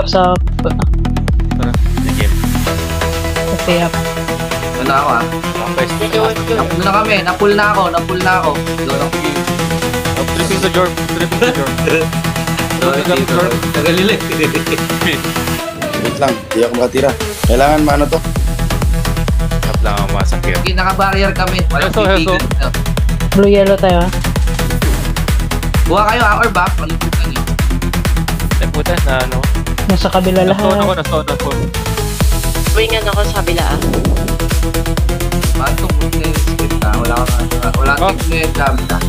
ako sa... Tara, sige. Okay, up. Wala ako ah. Napul na kami, napul na ako. Doon ako. Tripping sa Jorm. Nagalilig. Wait lang, di ako makatira. Kailangan maano to? Tap lang ang masakit. Okay, naka-barrier kami. Walang Heso. pipigan. Blue yellow tayo ha. Buha kayo ah, or back. Paliputan nyo. Ay puta na ano. Nasa kabila Nasoon ako, lahat. nasoon. Wingan ako sa kabila ah. Paano itong punta yung script ah? Wala kang tingin gamit ah.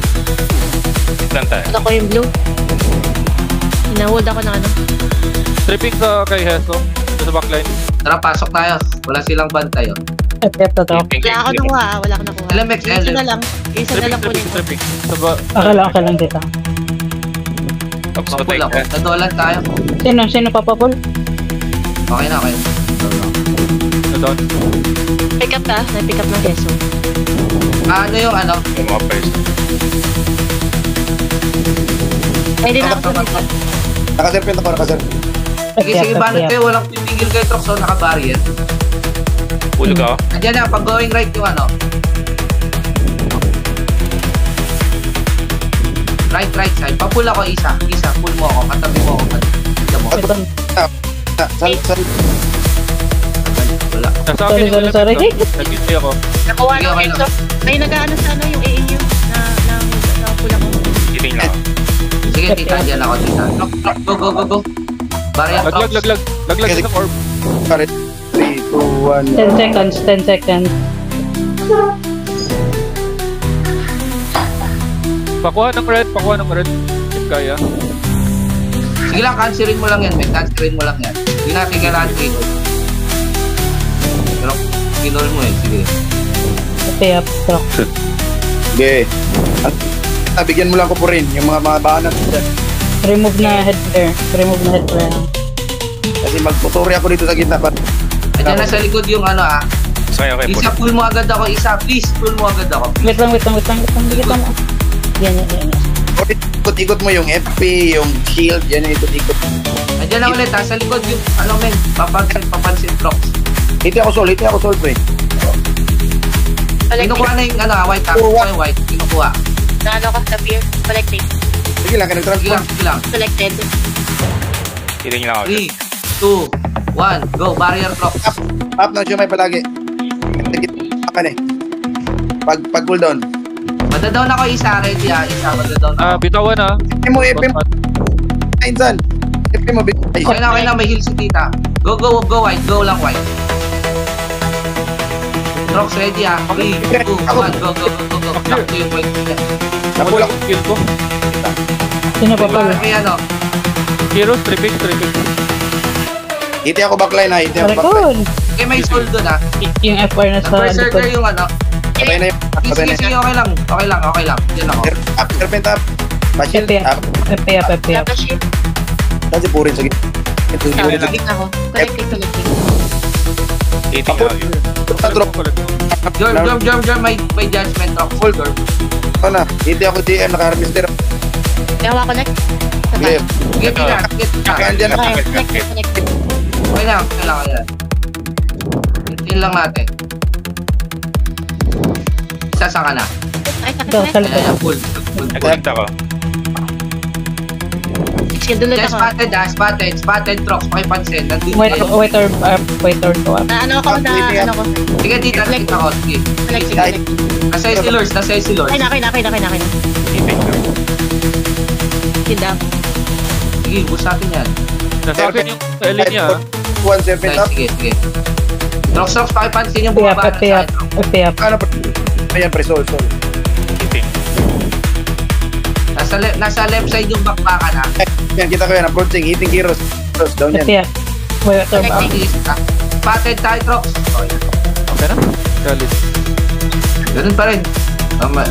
Islan tayo. Ito ko yung blue. Hinahold ako ng ano. Tripping sa kay Heso. Ito sa backline. Tara, pasok tayo. Wala silang bantay oh. FF to to. Wala ako nakuha ah. Wala ako nakuha. LMX, Isa na lang. Isa na lang kunin ko. Tripping. Sa ba? Okay lang dito. Tapos Papul patay ako. ka. Nadolan tayo. Sino papapul? Okay na. Nadoon. Pick up ah. Pick up ng Heso. Ano yung ano? Yung mga first. Ay, di na ako dito. Nakaserpent ako, nakaserpent. Sige, banat kayo. Walang pipigil kayo, Trox. So, naka-barrier. Ulog ako. Andiyan na, pag going right yung ano. Right side. Papul ako isa. Pull mo ako. Katabi mo ako. Katabi mo. Saan? Wala. Nasa akin Sorry. Nag-intay ako. Nakuha Sige, ng okay Heso. May nag-ano sa ano yung AAU na pula ko. Titing lang ako. Sige, tita. Andiyan ako, tita. Go. Barrier, Trox. Laglag sa orb. 3, 2, 1. 10 seconds. Pakuha ng red. If kaya. Sige lang, cancelin mo lang yan, men. Cancelin mo lang yan. Hindi natin kailangan kinol. Pero, kinol mo eh. Sige. Okay, up. Truck. Okay. Bigyan mo lang ko po rin yung mga banat dyan. Remove na head flare. Kasi magputuri ako dito sa gitna. Andiyan na sa likod yung ano ah. Okay. Isa, pull mo agad ako. Please, pull mo agad ako. Wait lang. Bigyan mo. Yan. Ikot mo yung FP, yung shield, yan yung ikot. Andiyan na ulit ha. Sa likod yung ano men. Papansin Trox. Hiti ako sol, pre. Kinukuha na yung ano ah. White ha. Yung white. Kinukuha. Na ano ka sa beer. Collected. Sige lang, Sige lang. Collected. Titing lang ako. 3, 2, 1. Go. Barrier Trox. Up ng siya may palagi. Pag pull down. Madadown ako isa. Ready ha. Madadown ako. Bitawan ah. FP mo, Insan. FP mo, Okay na. May heal si tita. Go white. Go lang white. Trox ready ha. 3, 2, 1. Go. Lock to yung white. Napula ko. Kill ko. Sino papapul? May ano. Heroes, tripping. Hiti ako backline ha, hiti ako backline. Record! Okay, may soul doon ha. Yung FR na sa Berserker likod. yung ano. Patay na yun. Sige, okay lang. Diyan ako. Serpent up. Machine up. FP up. Tapos shield. Saan si Purin? Sige. Ito yung Purin. Collected ako. Collected. Titing lang ako. Drop. Jorm, may judgment Trox. Full door. Ito na. Hiti ako DM. Naka-harvester. Gawa ko like. Clear. Sige, tita. Kaya dyan na. Collected. Okay lang yan. Hintin lang natin. Isa ka na. Ay, Ito, sa likod. Ayan, full. Nag-connect ako. Shield ulit Just ako. spotted Trox. Pakipansin. Nandun Wait kayo. or to up. Na ano ako. Sige, tita. Nakita ko. Sige. Collected. Nasa si Lord. Ay, nakay na. Titing lang. Shield up. Sige, boost natin yan. Nasa akin yung elite niya. One serpent up. Sige. Trox, pakipansin yung FP bumaba na side. up. Ano pa? Ayan, pre, sol. Titing. Nasa left side yung bakbakan ha. Yan, kita ko yan. Approaching, hitting heroes. Down yan. FP up. Wait, turn up. Spotted tayo, Trox. Okay na? Galit. Ganun pa rin. Tama.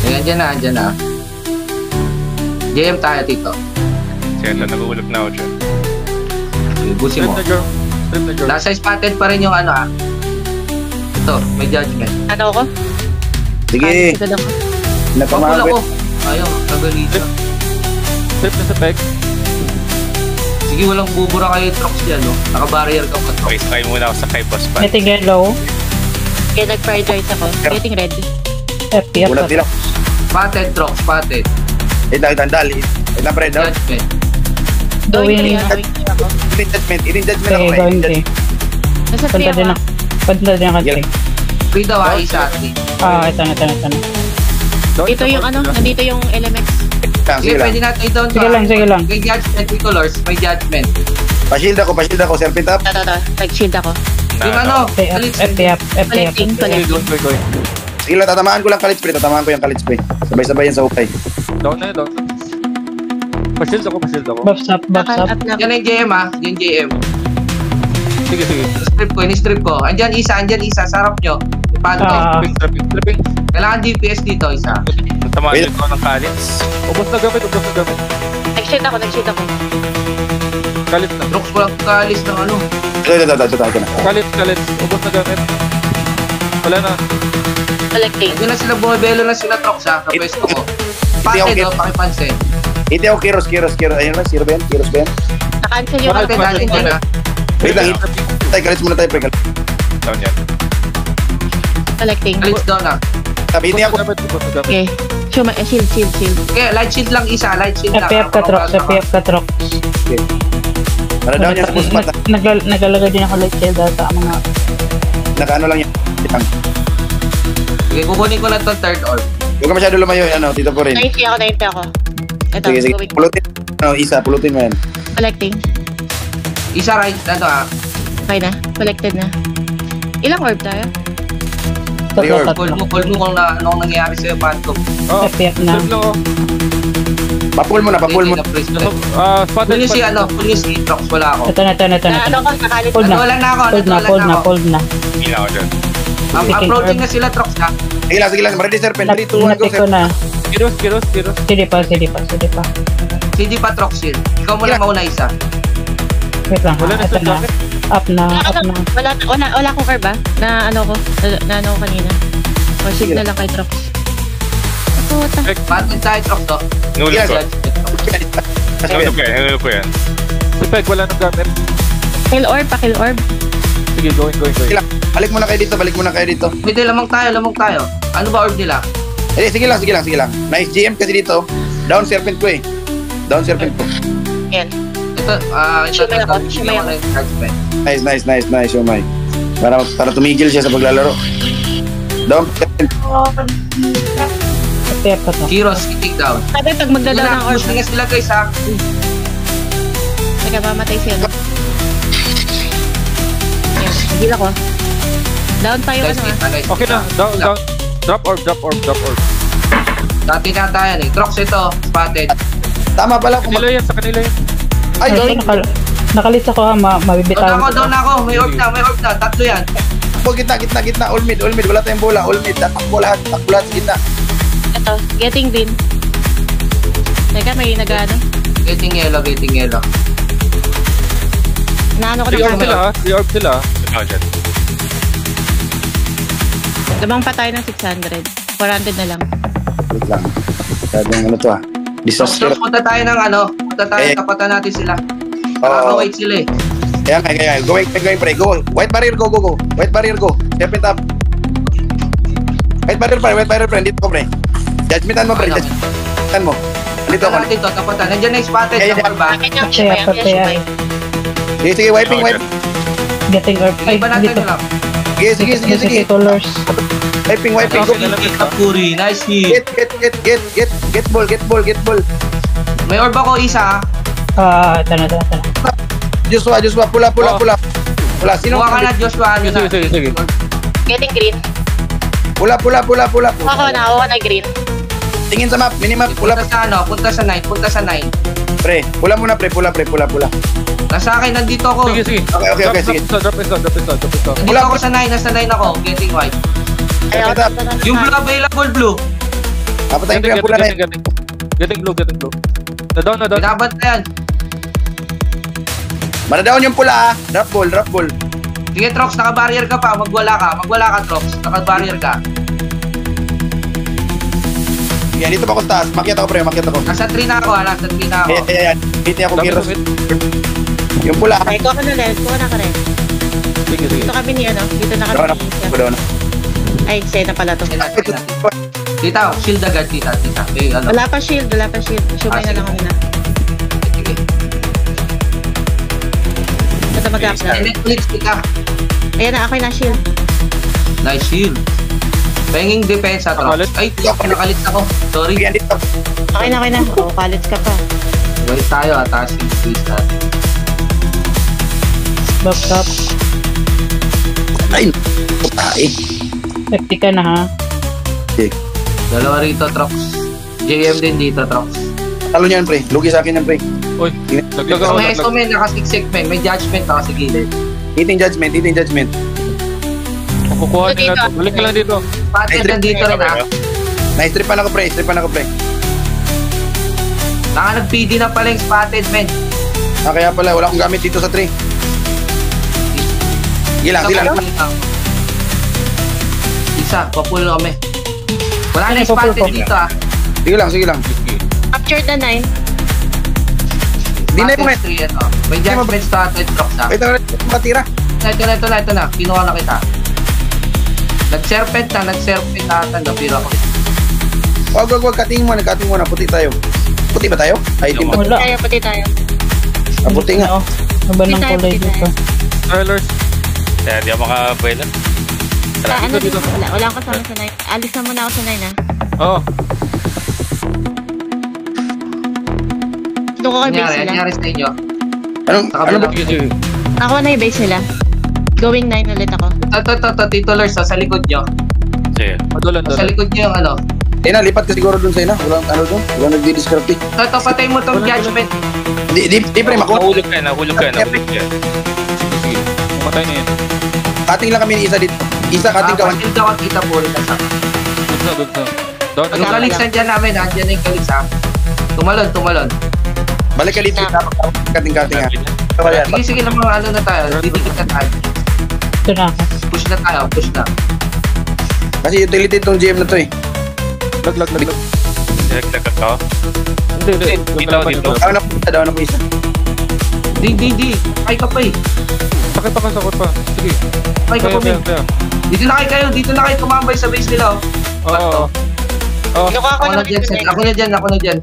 Ayan, dyan na. JM tayo, Tito. Sige, nag-uulog na ako dyan. Ibusin mo. Trip na Jorm. Nasa spotted pa rin yung ano ha. Ito, may judgment. Ano ako? Sige, Ito lang. Papul natamaan ako. ko. Ayaw, tagalisa. Trip na sa peg. Sige, walang bubura kayo trucks dyan, no? Naka-barrier ka pa. Okay, try muna ako sa kay boss pa. Getting yellow. Kaya nag-fried rice ako. Getting red. FPF. Ulat nila. Pated trucks, pated. Dali. Ito na, pre. Down. Judgment. Going. Going ako. Ini judgment ako, Okay, pre. going Judgment. to. Nasa Punta 3 din ako. ako. Punta din ako. Yellow. Free daw, isa at least. Ito na. Ito yung ano, nandito yung LMX. Sige, pwede natin i-down to. Sige lang. May judgment, may colors, may judgment. Pa-shield ako, serpent up. Ito. Nag-shield ako. Yung ano, FPF. Collecting. Going. Sige lang, tatamaan ko lang kalit spray. Sabay-sabay yan sa hukay. Down na. Pa-shield ako. Buffs up. Up na. yan yung JM ha, yung JM. Sige. Strip ko. Andyan isa, sarap nyo. Paano to? Tripping. Kailangan DPS dito, isa. Tamaan din ko ng kalits. Ubos na gamit. Nag-shield ako. Kalit na. Trucks ko lang kaalis ng ano. Ito na. Kalit. Ubos na gamit. Wala na. Collecting. Hindi na sila bumibelo na sila trucks ha, sa pwesto ko. Pated okay. no, pakipansin. Hindi ako Kiros. Ayun na, Zero ba yan? Kiros ba yan? Naka-cancel yung Pated natin dyan ha. Wait lang, kalit muna tayo, pre. Down yan. Collecting. Alis down ha. Sabi, hindi ako. Ubos na gamit. Okay. Shield. Okay, light shield lang isa, light shield lang. FPF ka truck. Para down yan sa push spot. Naglalagay din ako light shield sa mga... Nakaano lang yan. Okay, kukunin ko na itong third orb. Huwag ka masyado lumayo, dito po rin. 90 ako. Ito, Sige. going. Pulutin mo yan. Collecting. Isa right, ano ha. Okay na. Collected na. Ilang orb tayo? Pre-orb. Call mo kung anong nangyayari sa'yo, Phantom. FPF na. Trip lang ako. Papul mo na. Spotted. Pulis si Trox, wala ako. Ito na. Ano ko? Nakalit Hold na. na. Wala na ako, Hold na. Hindi na ako dyan. Approaching na sila, Trox ha. Sige lang. Ready, serpent. 3, 2, 1, go, Natik ko serpent. na. Kiros. Sige pa. CD pa, Trox yun. Ikaw muna mauna isa. Wait lang. Wala na Ito sa na. jacket. Up na. Wala akong curve ba? Na ano ko? Na ano ko kanina. O shield na lang kay Trox. Puta. Patin tayo, Trox to. Nulog ko. Sabi, Nulog ko yan. Si Peg, wala nang gamit. Kill orb. Sige, going. Sige lang. Balik muna kayo dito. Pwede, lamang tayo. Ano ba orb nila? Sige lang. Nice GM kasi dito. Down serpent ko eh. Yan. Ito, Shumay ako. Nice, Shumay. Para tumigil siya sa paglalaro. Down serpent. FPF ka to. Kiros, kick down. Sabi pag magdadaw ng orb. Push na sila guys ha. Teka, mamatay siya. Yan. Heal ako. Down tayo Guys, ano kita, guys. Okay na. Down. Drop orb. Dati na tayo eh. Trox ito, spotted. Tama pala kung Kanila yan. Ay, going. Nakalit ako ha. Mabibitawan Down ako. May orb na. Tatlo yan. Gitna. All mid. Wala tayong bola. All mid. Takbo lahat sa gitna. Ito. Getting green. Teka, may nag-ano. Getting yellow. Naano ko 3 orb na sila. 3 orb sila. Down dyan. Lamang pa tayo ng 600. 400 na lang. Wait lang. Sabing ano to ah. Disaster. Punta tayo tapatan natin sila. Nakaka-wait sila eh. Kaya. Going, pre. Go. White barrier, go. White barrier, go. Serpent up. White barrier, pre. Dito ko, pre. Judgmentan mo, pre. Judgmentan mo. Dito ako. Natin to, tapatan. Nandiyan na yung spotted. Kaya, Yung orba. Akin yung shumay. Sige, wiping. Getting orb. Ay, Iba natin dito. lang. Sige. Colors. Wiping. Go. Kapuri, nice hit. Get ball. May orb ako isa. Ito na. Joshua, pula. Wala, sino? Buka ka na, Joshua. Sige. Getting green. Pula. Ako na green. Tingin sa map, minimap, pula. Punta sa 9. Pre, pula muna, pre, pula. Nasa akin, nandito ako. Sige. Okay, sige. Drop it. Nandito ako sa 9, nasa 9 ako. Getting white. Ayaw, Ito. Yung blue available, blue. Kapatayin ko yung pula na yun. Getting blue. Na-down. Binabantayan. Manadown yung pula ah. Drop ball. Sige, Trox, naka-barrier ka pa. Magwala ka, Trox. Naka-barrier ka. Yan, dito pa ako sa taas. Makyat ako, pre. Makyat ako. Nasa 3 na ako, nasa 3 na ako. Ayan. Hindi ako Dami giros. sumit. Yung pula. Okay, kuha ka na rin. Kuha na ka rin. Sige, sige. Dito kami ni ano. Dito na Doon kami. ako. Doon. Ay, Sena pala to. Tita, shield agad, tita. Eh, ano? Wala pa shield. Shumay na lang kami na. Sige. Basta mag-up na. Netflix, tita. Ayan na, ako na shield. Nice shield. Penging depensa, Trox. Nakalit? Ay, nakalit ako. Sorry. Yan, dito. Okay na. Oo, college ka pa. Galit tayo, taas yung space natin. Back top. Ay, putay. FT ka na ha. Dalawa rito, Trox. JM din dito, Trox. Talo niyan, pre. Lugi sa akin yan, pre. Uy, naglag So, ako. may SO men, nakasiksik men. May judgment ako sa gilid. Eating judgment. Kukuha nila to. Balik ka lang dito. Pati Ay, dito rin, ha? Na-stripan ako, pre. Naka-nag-PD na pala yung spotted, men. Kaya pala, wala akong gamit dito sa tree. Sige lang. Isa, papulo kami. Wala na yung Papulo spotted ko. dito, ha? Sige lang. Captured na 9. Di na yung Spotted three, ano. May judgment spotted, Trox, ha? Ito makatira. Ito na. Kinuha na kita. Nag-serpent na napiro ako. Wag. Kating mo na. Puti tayo. Puti ba tayo? Ay, itim ba? Wala. Pati tayo. Puti nga. Oo. Iba ng kulay dito. Trailers. Kaya di ako makabuela. Ano dito? Wala akong kasama sa 9. Alis na muna ako sa 9, ha? Oo. Doon ko kay base nila. Nangyari sa inyo. Ano ba? Sige, sige. Ako na yung base nila. Going 9 ulit ako. Ito, Tito Lars, sa likod nyo. Sige. Madulan, Sa dulan. likod nyo yung ano. Lipat ka siguro dun sa ina. Walang doon. Walang nagdi-discraft. Ito, patay mo tong judgment. Di, pre, makuha. Nahulog ka. Sige. Matay na yan. Kating lang kami ni isa dito. Isa, kating kawan. Pasil daw ang kita po rin nasa. Goods na. Down Yung kalis nandyan namin, andyan na yung kalis, ha? Tumalon. Balik ka dito. Kating ha. Sige lang mga ano na tayo. Didikit na tayo. Ito na ako. Push na. Kasi utility itong GM na to eh. Lag. Naglag ka. Hindi. Dito. Daw na po isa. Di. Ay ka pa eh. Sakit pa. Sige. Ay ka pa, men. Kaya. Dito na kayo tumambay sa base nila, oh. Oo. Kinukuha ko Ako na dyan, ako na dyan.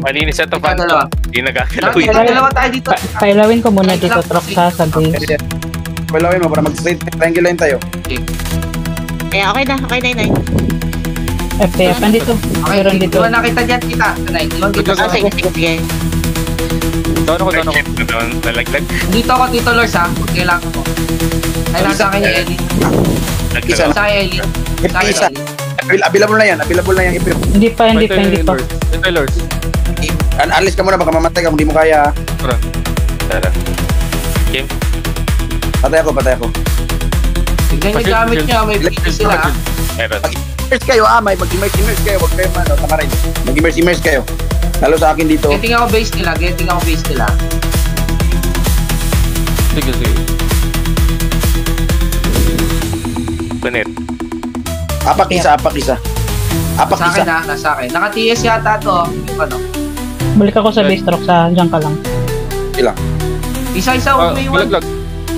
Malinis na to. Ikaw, dalawa. Hindi nagkakalaw yun. Dalawa tayo dito. Kailawin ko muna dito, Trox ha, sa base. Palawin mo para mag-straight triangle line tayo. Kaya okay na 9. FTF, nandito. Okay, Meron dito. iwan na kita dyan, kita. Sanay, iwan kita. Ah, sige. Down ako. Nalaglag. Dito ako, Tito Lars, ha? Kailangan ko. Kailangan sa akin yung Ellie. Isa Sa akin, Ellie. Sa akin, Isa. Ellie. Available na yan yung ipip. Hindi pa. Trailers. Alis ka muna, baka mamatay ka kung di mo kaya. Tara. Game. Patay ako. Tignan yung gamit nyo, may PT sila, ha? Meron. Mag-immerse kayo mag-immerse kayo. Huwag kayo tamarin. Mag-immerse kayo. Lalo sa akin dito. Getting ako base nila. Sige. Punit. Apak isa. Sa akin, ha? Nasa akin. Naka-TS yata to, yung ano. Balik ako sa base, Trox ha. Diyan ka lang. Ilang. Isa-isa, huwag may iwan. Lag.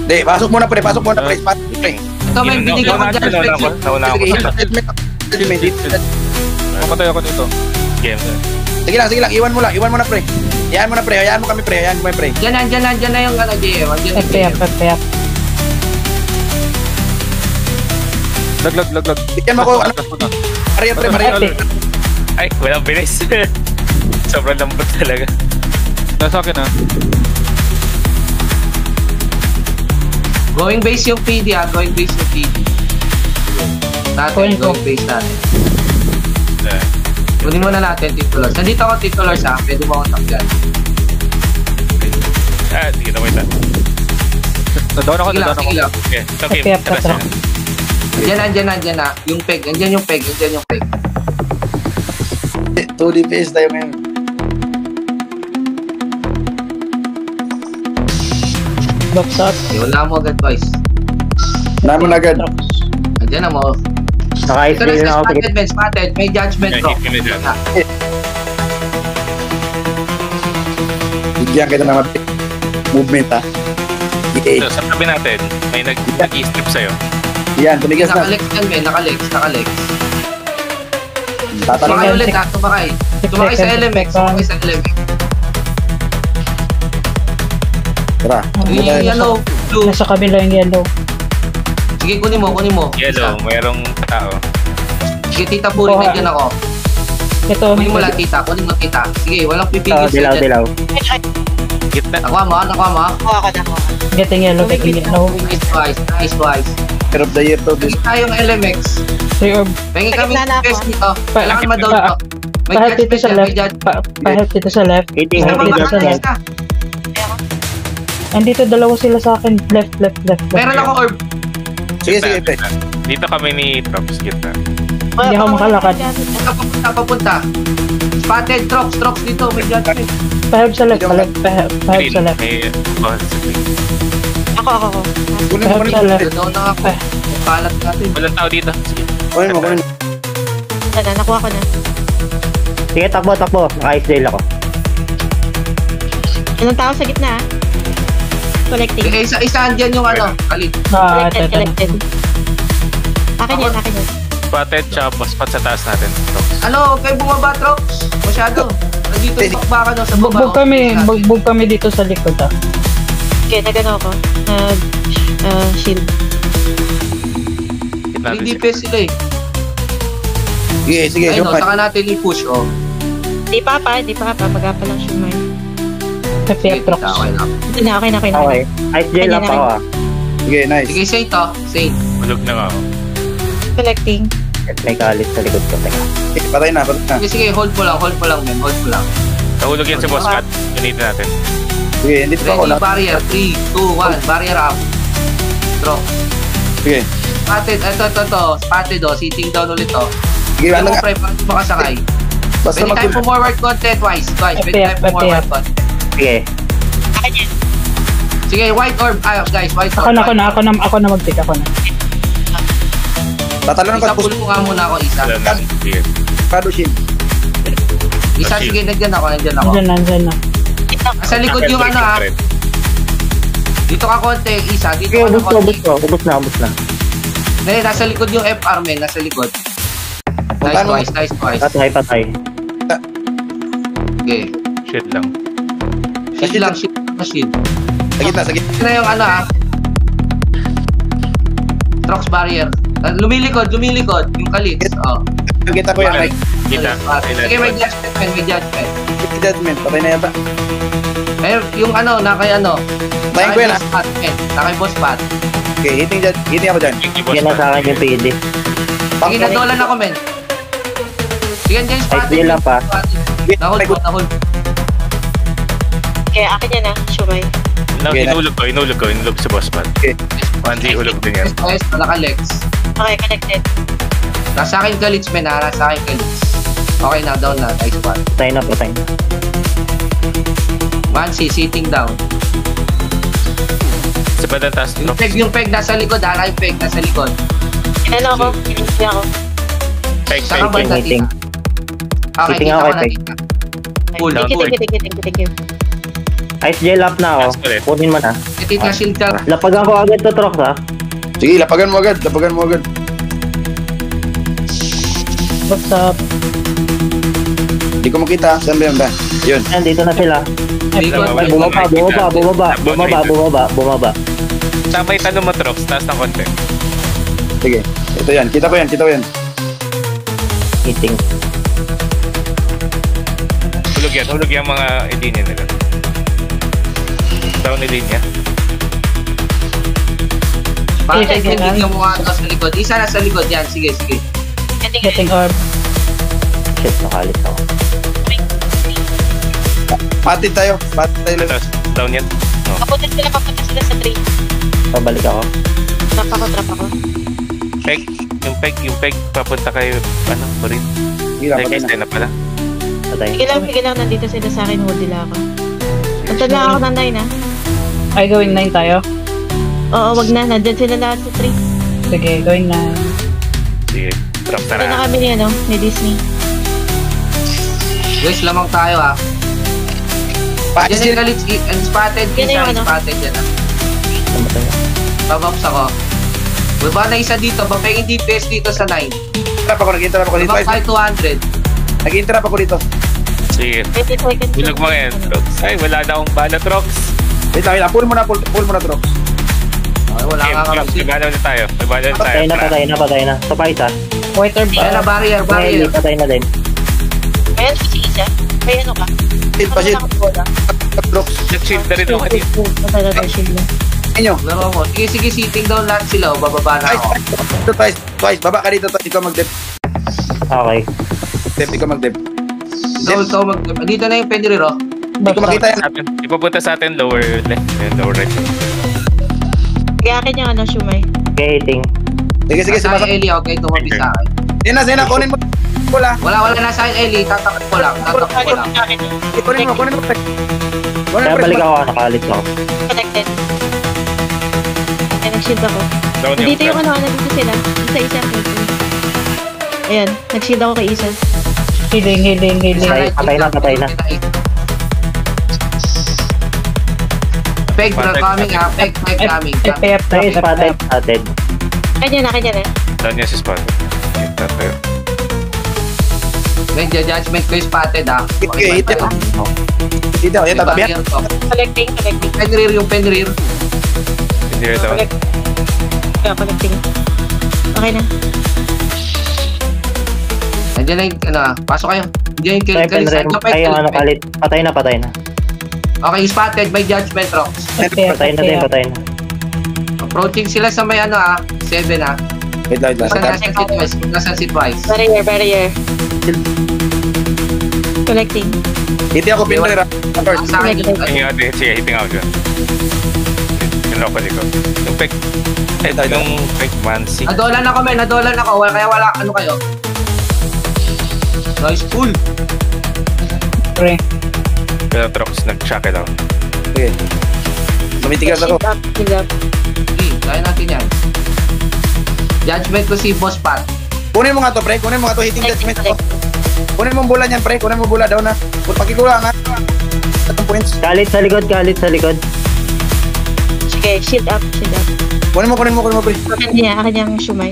Di, pasok muna pre. Pasok pre. Ito, may binigyan ko judgment. Nauna ako sa Mapatay ako dito. game. Sige lang. Iwan mo na pre. Hayaan mo kami pre. Diyan na yung ano, GM. FTF. Lag. Bigyan mo ko, Maria. Ay, walang bilis. Sobrang lambot talaga. Nasa akin, ha? Going base yung PD, ha? Going base. Going base natin. Kunin muna natin, Tito Lars. Nandito ako, Tito Lars, ha? Pwede mo akong takyan. Sige na, wait lang. Down ako. Sige lang. Okay, ito game. FTF ka, Tara Trox. Andyan na. Yung peg. Andyan yung peg. 2 DPS tayo ngayon. Box up. Okay, wala mo agad, boys. Naman agad. Trox. Andyan na mo. Naka-ice Ito na jail na sa ako. Sige. spotted, men. Spotted. May judgment Yan, ko. hit me na dyan. Bigyan kita ng movement ha. Okay. So, sa tabi natin, may nag-i-strip sa'yo. Yan, tumigas na. Nakalex yan, men. Nakalex. Tatanong Tumakay yan. ulit ha. Tumakay. Tumakay sa LMX. Tumakay sa LMX. Tara. Yung yellow, blue. Nasa kabila yung yellow. Sige, kunin mo. Yellow, mayroong tao. Sige, tita Puri, nandiyan ako. Ito, Kunin mo lang, tita. Kunin mo, tita. Sige, walang pipigil Dilaw, sa'yo dyan. dilaw. Gitna. Nakuha mo. getting yellow, getting yellow. Nice twice. Year of the year to this. Sige tayong LMX. 3 orb. Pengi kami best nito. Kailangan Pa- ma-down to. May Pa-help dito judgment sa yan, may left. judgment. Pa-help dito sa left. Eating, Gusto mo eating Help dito sa makalis left. ka? Andito dalawa sila sa akin. Left. Meron ako orb. Sige, Gitna, sige, pre. gitna. Dito kami ni Trops, gitna. Hindi ako makalakad. Papunta. Spotted, Trox dito. May judgment. Pa-help sa left. Pa-help Green, sa left. may bawal sa green. Ako. Kunin mo, kunin mo. Doon na ako. Palat natin. Walang tao dito. Sige. Kunin mo, kunin mo. Nakuha ko na. Sige, takbo. Naka-ice jail ako. Ilang tao sa gitna ah? Collecting. Isa andyan yung ano. Kalit. Collected. Akin yan. Spotted, tsaka spot sa taas natin. Trops. Ano, kayo bumaba, Trox? Masyado. Nandito yung bakbakan no, sa baba. Bugbog kami dito sa likod ah. Okay, nagano ako. Shield. Gitna natin. Hindi sige. pes sila eh. Sige, Ayun, yung saka natin i-push, oh. Di pa. Mag-apa lang siya, Mark. Sige, FPF Trox. tita, okay lang. Okay na. Okay. Ice jail up ako ah. Sige, nice. Sige, Saint, oh. Saint. Hulog na ako. Collecting. May kalit sa likod ko. Teka. Okay, patay na. Sige, hold mo lang, men. Hold mo lang. Nahulog yan sa boss cut. Ganito natin. Sige, hindi pa ako Ready, na. barrier. 3, 2, 1. Barrier up. Draw. Sige. Spotted, ito. Spotted, oh. Sitting down ulit, oh. Sige, Kaya ano mo, nga. pre, para makasakay. Basta Pwede tayo forward konti twice. Pwede tayo forward konti. Sige. Sige, white orb. Guys, white Ako orb. na mag-pick ako na. Tatalon Isa, ko. pull mo nga muna ako, isa. Wala na. Sige. Kado shield. Isa, sige, nandiyan ako. Nandyan na. Sa likod yung ano, ha. Dito ka konti, isa. Dito Sige, ka na konti. ubus na. Hindi, nasa likod yung FR, men. Nasa likod. Nice twice. Patay. Okay. Shit lang. Shield lang. Sa gitna. Ito na yung ano, ha. Trox barrier. Lumilikod. Yung kalit. Oh. Kita ko yan. Kita. Sige, may judgment. Judgment. Patay na yata. Eh, yung ano, nakay ano. Tayin ko yan, ha. Nakay boss pat. Okay, hitting ako dyan. Yan na sa akin yung PD. Sige, nadolan ako, men. Sige, dyan yung spot. Ice jail up ah. Nahul. Okay, akin yan ah. Shumay. Inulog sa boss pad. Okay. 1D hulog din yan. Yes, naka-legs. Okay, connected. Nasa akin galits, men. Nasa akin galits. Okay na, down na. Nice one. Patay na. Mansi, sitting down. Sa bandang taas, Trops. Yung peg nasa likod. Yung peg nasa likod. Inano ako? Pinili ako. Peg. Saka banda, Hitting. tita. Okay, Hitting kita ako ko kay na, Peg. tita. Pull. Thank you. Ice jail up na ako. Last ulit. Kunin mo na. Tita, shield ka. Lapagan ko agad to Trox ha. Sige, lapagan mo agad. What's up? Hindi ko makita. Saan ba yun ba? Yun. Yan, dito na sila. Likod. Ay, bumaba. Tama yung tanong mo, Trops. Taas ng konti. Sige. Ito yan. Kita ko yan. Hitting. Hulog yan mga linya nila. Down ni linya. Bakit yung mga sa likod? Isa na sa likod yan. Sige. Getting orb. Shit, nakalit ako. Patid tayo lang. Tapos down yan. No. Papunta sila sa tree. Pabalik ako. Trap ako. Peg. Yung peg. Papunta kayo. Parin. Sige lang, patay Guys, na. na pala. Patay. Sige lang, nandito sila sa akin. Hold nila ako. Punta lang ako ng 9 ah. Ay, going 9 tayo. Oo, wag na. Nandyan sila lahat sa tree. Sige, going 9. Sige. Drop Ito na tara. kami ni, ni Disney. Guys, lamang tayo ah. Patis Yan yung din. kalit, spotted Yan yung isa, ano? spotted yan ah. Namatay na. Babox ako. Baba na isa dito, baba yung DPS dito sa 9. Trap ako, nag-interrupt ako dito. Baba tayo 200. Nag-interrupt ako dito. Sige. 20 seconds. Bulag mo ngayon, Trox. Ay, wala na akong bala, Trox. Wait lang. Pull mo na, Trox. Okay, wala Okay, nga Trox, kami. may bala ulit tayo. May bala ulit tayo. Patay na. Sa paisa. White orb. Ayan na, barrier. Eli, patay na din. Ayan, si Isa. May ano ka? Shield pa, shield. Trox. Nag-shield na rin ako kanina. Patay na tayo shield na. Inyo. Laro mo. Sige, sitting down lahat sila. O, bababa na ako. Twice. Baba ka dito. Ikaw mag-dep. Okay. Ikaw mag-dep. Ikaw dito na yung Penry Rock. Hindi ko makita yan. Ipapunta sa atin lower left. Lower right. Kaya akin yung ano, Shumay. Gating. Sige, Sa sumasok. Eli, okay, tumabi sa akin. Yan na, kunin mo. Pula. Wala na sa akin, Eli. Tatakot ko lang. Kunin mo. Kaya balik ako, nakalit ako. Connected. Ay, nag-shield ako. Down Dito yung ano, nandito sila. Isa-isa. Ayan, nag-shield ako kay Isa. Healing. Patay na. Peg, coming ah. Peg coming. FPF na. Ay, spotted. Kanya na. Down niya si Spot. Tayo. Medyo judgment ko yung spotted ah. Okay, hit yan. Dito, yan, tatabi yan. Collecting. Penrear. Hindi rin down. Kaya collecting. Okay na. Nandiyan na yung, ano ah. Pasok kayo. Nandiyan yung kill. Ay, yung ano, kalit. Patay na. Okay, spotted. May judgment rocks. FPF. Patay na. Approaching sila sa may ano ah. 7 ah. Wait lang. Nasaan si Twice? Barrier. Collecting. Hiti ako, pinrera. Sa akin yung Hinga din. Sige, hitting ako dyan. Yung local ko. Yung peg. Yung peg Mansi. Nadolan ako. Kaya wala, ano kayo? Nice pool. Pre. Pero Trox, nag-shock down. Sige. Mamitigas ako. Shield up. Okay, kaya natin yan. Judgment ko si Boss Pat. Kunin mo nga to, pre. Hitting judgment ako. Kunin mo bola niyan, pre. Kunin mo bola daw na. Pagkikulang ha. 3 points. Kalit sa likod. Sige, shield up. Kunin mo, pre. Akin yung Shumay.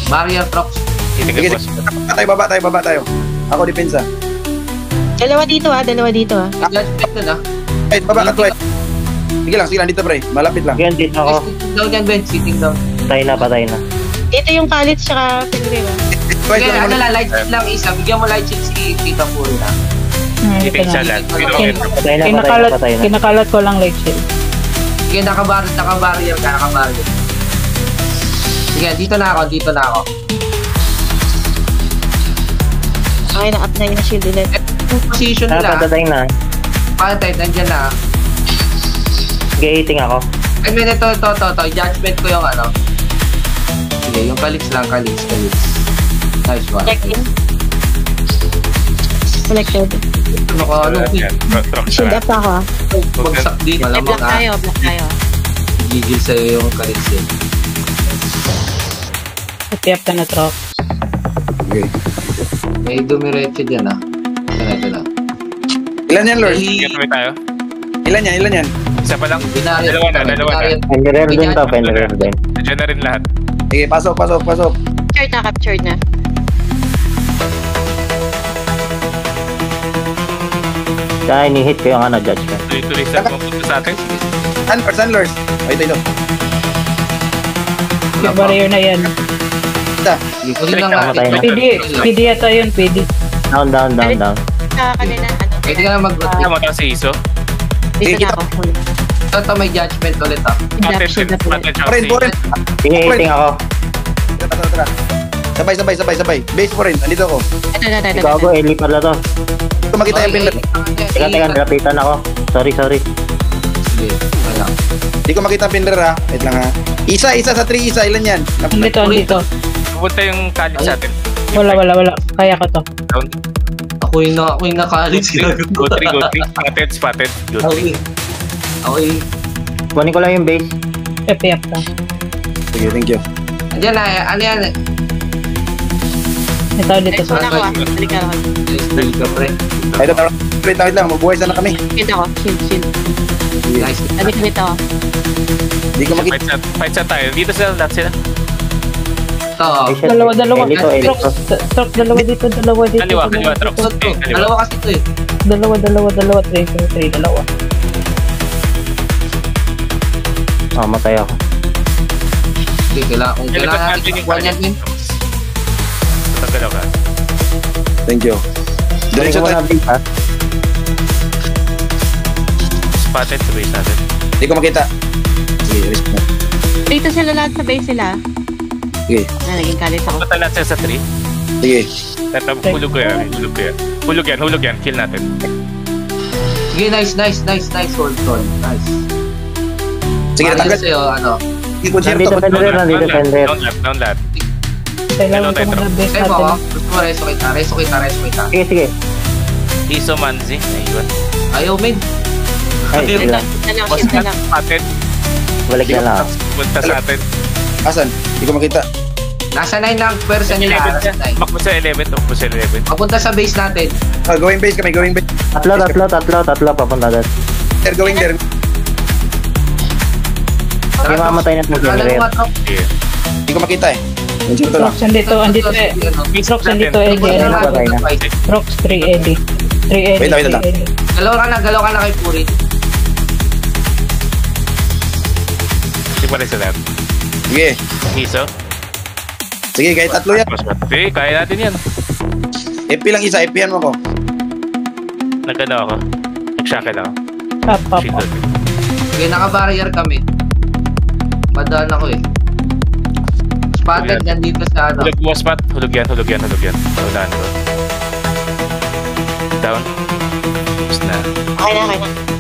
Barrier Prox. Hitting Sige, the boss. baba tayo. Ako depensa. Dalawa dito ah. Judgment nun ah. Ay, baba ka twice. Sige lang, dito, pre. Malapit lang. Yan, dito ako. Sitting down yan, Ben. Sitting down. Patay na. Dito yung kalit tsaka Penry ah. Twice Okay, lang ano muna. lang, light sheet lang isa. Bigyan mo light sheet si Tita Puri na. Hitting siya lang. Patay na. Kinakalat ko lang light shield. Sige, naka-barrier ka. Sige, dito na ako. Okay na, up na yung shield ulit. Yung position nila. Patay na. Patay, nandiyan na. Gating ako. I mean, ito. Judgment ko yung ano. Sige, yung kalix lang. Nice one. Collected. Ano, Trox Shield na. up ako ah. bagsak dito. Malamang Block tayo. Gigil sa'yo yung kalix eh. FPF ka na, Trox. Okay. May dumiretso dyan ah. Ito na. Ilan yan, Lord? Sige, tuloy tayo. Ilan yan? Isa pa lang. Binaril. Dalawa na. Penrear din. Nandiyan na rin lahat. Sige, pasok. Captured na. Kaya ni-hit ko yung ano, judgment. Tuloy sa pumunta sa atin. Saan, Lord? Ito. Yung barrier na yan. Ikunin lang Patay na. PD yata yun, PD. Down. Kanina, ano? Pwede ka na Tama si Iso. Dito na ako. Ito may judgment ulit ah. Shield up ulit. Foreign. Gating ako. Tara. Sabay. Base po rin. Andito ako. Ito. Gago, Eli pala to. Ito makita yung pinrera. Teka, lapitan ako. Sorry. Sige, wala. Hindi ko makita ang pinrera. Wait lang ha. Isa sa 3 isa. Ilan yan? Andito. Pupunta yung kalit sa atin. Wala. Kaya ko to. Down. Ako yung nakalit sila. Go 3. Spotted. Go 3. Okay. Kunin ko lang yung base. FPF ka. Sige, thank you. Andiyan na, ano yan? May tao dito Guys, sa... wala ko ah. Balik ka ako. Nice ka, pre. Ay, ito, wait lang, mabuhay sana kami. Shield ako. Shield. Nice. Balik dito ako. Hindi ko makita. Fight shot tayo. Dito sila, lahat sila. Ito, Ay, shit. Dalawa. Elito, elito. Truck, dalawa dito. Kaliwa, truck. ito. Kaliwa. Dalawa kasi ito eh. Dalawa. 3, dalawa. Ah, matay ako. Okay, kung kailangan natin kakuha niyan din. Tatagalaw ka. Thank you. Kunin Diretso ko tayo. muna base, ha? Spotted sa base natin. Hindi ko makita. Sige, risk mo. Dito sila lahat sa base sila. Sige, Naging kalis ako. Punta lahat sila sa 3. sige. Hulog ko yan. Hulog yan. Kill natin. Sige, nice. Hold. Nice. Sige, natanggal. Sa'yo, ano. Hindi ko sir Nandito to. Fender, nandito Fender. Down lahat. Kailangan ko mga base Sa'yo mo ako. natin. Gusto mo reso kita. Sige. Iso Manzi. Naiwan. Ayaw, men. Ay, Shield sige lang. na lang. Spotted. Balik na lang. Punta sa atin. Asan? Hindi ko makita. Nasa 9 lang person nila. 11 Nasa siya. 9. Bakbo sa 11. Takbo sa 11. Papunta sa base natin. Ah, going base kami, going base. Tatlo, papunta doon. They're going there. Hindi mamatay na itong Kala generator. mo trop. Yeah. Hindi ko makita eh. Nandiyan to lang. Rocks, andito eh. Rocks, andito Eddie. Rocks, 3 Eddie. 3 Wait lang. Eddie. Galaw ka na kay Puri. Hindi pa rin sa lahat. Sige. Iso. Sige, kahit tatlo yan. Sige, kaya natin yan. FP lang isa, FP-han mo ko. Nagano ako. Nag-shackle ako. Up. Shield. Sige, naka-barrier kami. Madaan ako eh. Spotted yan dito sa ano. Hulog mo spot. Hulog yan. Unahan ko. Down. Tapos na. Okay na.